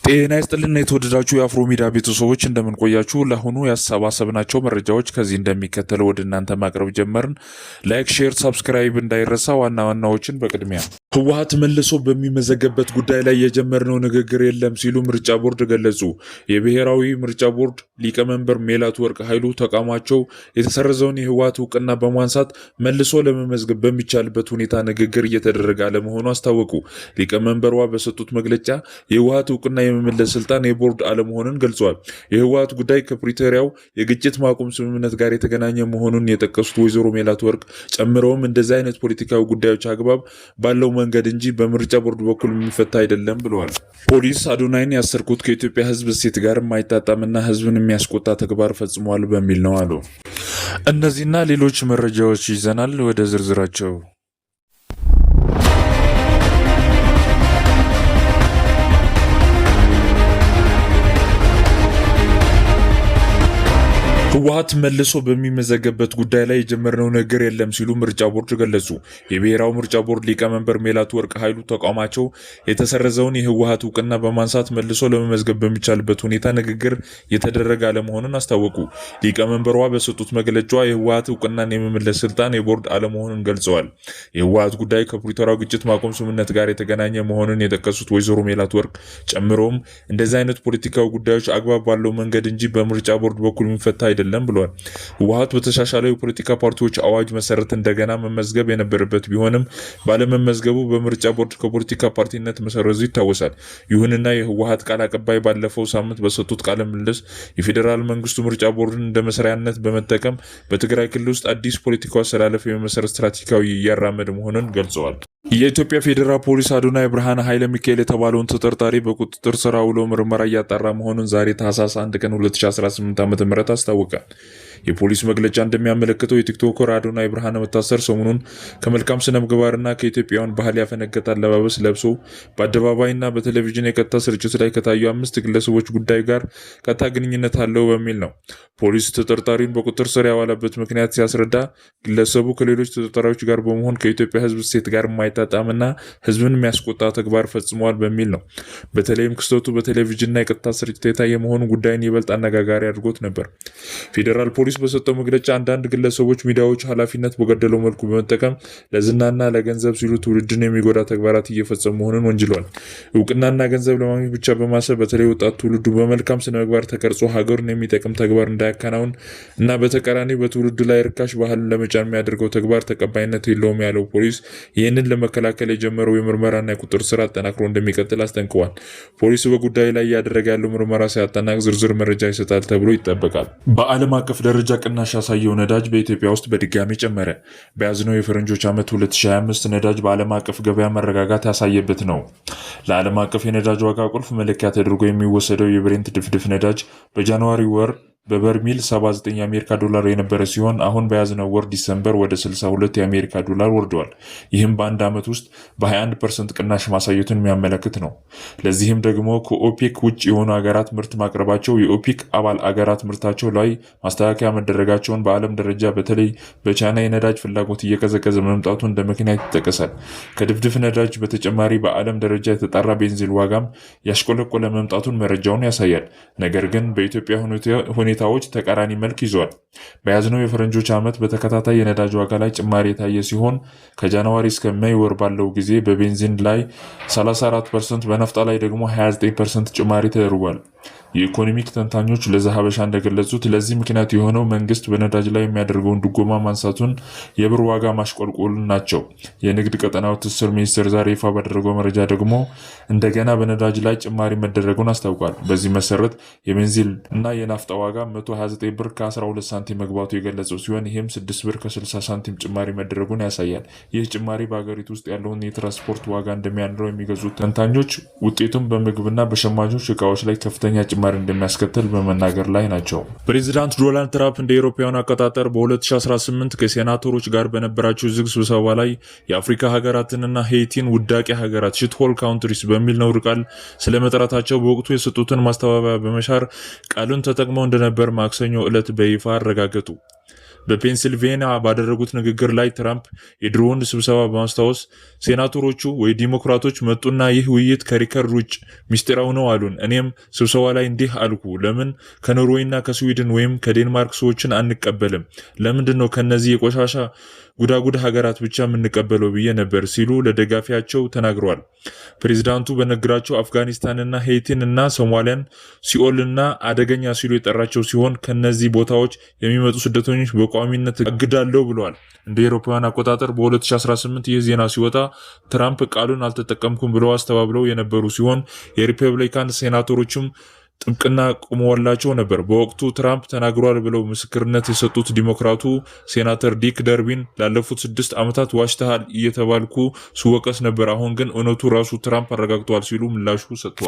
ጤና ይስጥልና የተወደዳችሁ የአፍሮ ሚዲያ ቤተሰቦች እንደምን ቆያችሁ? ለአሁኑ ያሰባሰብናቸው መረጃዎች ከዚህ እንደሚከተለው ወደ እናንተ ማቅረብ ጀመርን። ላይክ፣ ሼር፣ ሰብስክራይብ እንዳይረሳ። ዋና ዋናዎችን በቅድሚያ ህወሓት መልሶ በሚመዘገብበት ጉዳይ ላይ የጀመርነው ንግግር የለም ሲሉ ምርጫ ቦርድ ገለጹ። የብሔራዊ ምርጫ ቦርድ ሊቀመንበር ሜላትወርቅ ኃይሉ ተቋማቸው የተሰረዘውን የህወሓት እውቅና በማንሳት መልሶ ለመመዝገብ በሚቻልበት ሁኔታ ንግግር እየተደረገ አለመሆኑ አስታወቁ። ሊቀመንበሯ በሰጡት መግለጫ የህወሓት እውቅና የመመለስ ስልጣን የቦርድ አለመሆኑን ገልጿል። የህወሓት ጉዳይ ከፕሪቶሪያው የግጭት ማቆም ስምምነት ጋር የተገናኘ መሆኑን የጠቀሱት ወይዘሮ ሜላትወርቅ ጨምረውም እንደዚህ አይነት ፖለቲካዊ ጉዳዮች አግባብ ባለው መንገድ እንጂ በምርጫ ቦርድ በኩል የሚፈታ አይደለም ብለዋል። ፖሊስ አዶናይን ያሰርኩት ከኢትዮጵያ ህዝብ እሴት ጋር የማይጣጣምና ህዝብን የሚያስቆጣ ተግባር ፈጽሟል በሚል ነው አሉ። እነዚህና ሌሎች መረጃዎች ይዘናል። ወደ ዝርዝራቸው ህወሓት መልሶ በሚመዘገብበት ጉዳይ ላይ የጀመርነው ነገር የለም ሲሉ ምርጫ ቦርድ ገለጹ። የብሔራዊ ምርጫ ቦርድ ሊቀመንበር ሜላትወርቅ ኃይሉ ተቋማቸው የተሰረዘውን የህወሓት እውቅና በማንሳት መልሶ ለመመዝገብ በሚቻልበት ሁኔታ ንግግር የተደረገ አለመሆኑን አስታወቁ። ሊቀመንበሯ በሰጡት መግለጫ የህወሓት እውቅናን የመመለስ ስልጣን የቦርድ አለመሆኑን ገልጸዋል። የህወሓት ጉዳይ ከፕሪቶሪያው ግጭት ማቆም ስምምነት ጋር የተገናኘ መሆኑን የጠቀሱት ወይዘሮ ሜላትወርቅ ጨምሮም እንደዚህ አይነት ፖለቲካዊ ጉዳዮች አግባብ ባለው መንገድ እንጂ በምርጫ ቦርድ በኩል የሚፈታ አይደለም ብለዋል። ህወሓት በተሻሻለው የፖለቲካ ፓርቲዎች አዋጅ መሰረት እንደገና መመዝገብ የነበረበት ቢሆንም ባለመመዝገቡ በምርጫ ቦርድ ከፖለቲካ ፓርቲነት መሰረዙ ይታወሳል። ይሁንና የህወሓት ቃል አቀባይ ባለፈው ሳምንት በሰጡት ቃለ ምልልስ የፌዴራል መንግስቱ ምርጫ ቦርድን እንደ መስሪያነት በመጠቀም በትግራይ ክልል ውስጥ አዲስ ፖለቲካዊ አሰላለፍ የመሰረት ስትራቴጂካዊ እያራመደ መሆኑን ገልጸዋል። የኢትዮጵያ ፌዴራል ፖሊስ አዶናይ ብርሃነ ኃይለ ሚካኤል የተባለውን ተጠርጣሪ በቁጥጥር ስር አውሎ ምርመራ እያጣራ መሆኑን ዛሬ ታህሳስ 1 ቀን 2018 ዓ.ም አስታወቀ። የፖሊስ መግለጫ እንደሚያመለክተው የቲክቶከር አዶናይ ብርሃነ መታሰር ሰሞኑን ከመልካም ስነ ምግባርና ከኢትዮጵያውያን ባህል ያፈነገጠ አለባበስ ለብሶ በአደባባይና በቴሌቪዥን የቀጥታ ስርጭት ላይ ከታዩ 5 ግለሰቦች ጉዳይ ጋር ቀጥታ ግንኙነት አለው በሚል ነው። ፖሊስ ተጠርጣሪውን በቁጥጥር ስር ያዋለበት ምክንያት ሲያስረዳ ግለሰቡ ከሌሎች ተጠርጣሪዎች ጋር በመሆን ከኢትዮጵያ ህዝብ እሴት ጋር የማይጣጣምና ህዝብን የሚያስቆጣ ተግባር ፈጽሟል በሚል ነው። በተለይም ክስተቱ በቴሌቪዥንና የቀጥታ ስርጭት የታየ መሆኑ ጉዳይን ይበልጥ አነጋጋሪ አድርጎት ነበር። ፌዴራል ፖሊስ በሰጠው መግለጫ አንዳንድ ግለሰቦች ሚዲያዎች ኃላፊነት በገደለው መልኩ በመጠቀም ለዝናና ለገንዘብ ሲሉ ትውልድን የሚጎዳ ተግባራት እየፈጸሙ መሆኑን ወንጅሏል። እውቅናና ገንዘብ ለማግኘት ብቻ በማሰብ በተለይ ወጣት ትውልዱ በመልካም ስነ ምግባር ተቀርጾ ሀገሩን የሚጠቅም ተግባር እንዳያከናውን እና በተቃራኒ በትውልድ ላይ ርካሽ ባህልን ለመጫን የሚያደርገው ተግባር ተቀባይነት የለውም ያለው ፖሊስ ይህንን ለመከላከል የጀመረው የምርመራና የቁጥጥር ስራ አጠናክሮ እንደሚቀጥል አስጠንቅቋል። ፖሊስ በጉዳዩ ላይ እያደረገ ያለው ምርመራ ሲያጠናቅ ዝርዝር መረጃ ይሰጣል ተብሎ ይጠበቃል። በዓለም አቀፍ ደረጃ ቅናሽ ያሳየው ነዳጅ በኢትዮጵያ ውስጥ በድጋሚ ጨመረ። በያዝነው የፈረንጆች ዓመት 2025 ነዳጅ በዓለም አቀፍ ገበያ መረጋጋት ያሳየበት ነው። ለዓለም አቀፍ የነዳጅ ዋጋ ቁልፍ መለኪያ ተደርጎ የሚወሰደው የብሬንት ድፍድፍ ነዳጅ በጃንዋሪ ወር በበርሚል 79 የአሜሪካ ዶላር የነበረ ሲሆን አሁን በያዝነው ወር ዲሰምበር ወደ 62 የአሜሪካ ዶላር ወርደዋል። ይህም በአንድ ዓመት ውስጥ በ21% ቅናሽ ማሳየቱን የሚያመለክት ነው። ለዚህም ደግሞ ከኦፔክ ውጭ የሆኑ ሀገራት ምርት ማቅረባቸው፣ የኦፔክ አባል አገራት ምርታቸው ላይ ማስተካከያ መደረጋቸውን፣ በዓለም ደረጃ በተለይ በቻይና የነዳጅ ፍላጎት እየቀዘቀዘ መምጣቱ እንደ ምክንያት ይጠቀሳል። ከድፍድፍ ነዳጅ በተጨማሪ በዓለም ደረጃ የተጣራ ቤንዚን ዋጋም ያሽቆለቆለ መምጣቱን መረጃውን ያሳያል። ነገር ግን በኢትዮጵያ ሁኔታዎች ተቃራኒ መልክ ይዟል። በያዝነው የፈረንጆች ዓመት በተከታታይ የነዳጅ ዋጋ ላይ ጭማሪ የታየ ሲሆን ከጃንዋሪ እስከ ሜይ ወር ባለው ጊዜ በቤንዚን ላይ 34%፣ በናፍጣ ላይ ደግሞ 29% ጭማሪ ተደርጓል። የኢኮኖሚክ ተንታኞች ለዘሀበሻ እንደገለጹት ለዚህ ምክንያት የሆነው መንግስት በነዳጅ ላይ የሚያደርገውን ድጎማ ማንሳቱን፣ የብር ዋጋ ማሽቆልቆሉን ናቸው። የንግድ ቀጠናው ትስስር ሚኒስቴር ዛሬ ይፋ ባደረገው መረጃ ደግሞ እንደገና በነዳጅ ላይ ጭማሪ መደረጉን አስታውቋል። በዚህ መሰረት የቤንዚን እና የናፍጣ ዋጋ 129 ብር ከ12 ሳንቲም መግባቱ የገለጸው ሲሆን ይህም 6 ብር ከ60 ሳንቲም ጭማሪ መደረጉን ያሳያል። ይህ ጭማሪ በሀገሪቱ ውስጥ ያለውን የትራንስፖርት ዋጋ እንደሚያንረው የሚገዙት ተንታኞች ውጤቱም በምግብና በሸማቾች እቃዎች ላይ ከፍተኛ ጭማሪ እንደሚያስከትል በመናገር ላይ ናቸው። ፕሬዚዳንት ዶናልድ ትራምፕ እንደ አውሮፓውያን አቆጣጠር በ2018 ከሴናተሮች ጋር በነበራቸው ዝግ ስብሰባ ላይ የአፍሪካ ሀገራትንና ሄይቲን ውዳቂ ሀገራት ሺትሆል ካውንትሪስ በሚል ነውር ቃል ስለመጥራታቸው በወቅቱ የሰጡትን ማስተባበያ በመሻር ቃሉን ተጠቅመው እንደነበር ማክሰኞ ዕለት በይፋ አረጋገጡ። በፔንሲልቬኒያ ባደረጉት ንግግር ላይ ትራምፕ የድሮውን ስብሰባ በማስታወስ ሴናተሮቹ ወይ ዲሞክራቶች መጡና ይህ ውይይት ከሪከርድ ውጭ ሚስጥራዊ ነው አሉን። እኔም ስብሰባ ላይ እንዲህ አልኩ፣ ለምን ከኖርዌይና ከስዊድን ወይም ከዴንማርክ ሰዎችን አንቀበልም? ለምንድን ነው ከነዚህ የቆሻሻ ጉዳጉድ ሀገራት ብቻ የምንቀበለው ብዬ ነበር ሲሉ ለደጋፊያቸው ተናግረዋል። ፕሬዝዳንቱ በንግግራቸው አፍጋኒስታንና ሄይቲን እና ሶማሊያን ሲኦልና አደገኛ ሲሉ የጠራቸው ሲሆን ከነዚህ ቦታዎች የሚመጡ ስደተኞች በቋሚነት አግዳለሁ ብለዋል። እንደ አውሮፓውያን አቆጣጠር በ2018 ይህ ዜና ሲወጣ ትራምፕ ቃሉን አልተጠቀምኩም ብለው አስተባብለው የነበሩ ሲሆን የሪፐብሊካን ሴናተሮችም ጥብቅና ቆመዋላቸው ነበር። በወቅቱ ትራምፕ ተናግሯል ብለው ምስክርነት የሰጡት ዲሞክራቱ ሴናተር ዲክ ደርቢን ላለፉት 6 ዓመታት ዋሽተሃል እየተባልኩ ስወቀስ ነበር፣ አሁን ግን እውነቱ ራሱ ትራምፕ አረጋግጧል ሲሉ ምላሹ ሰጥተዋል።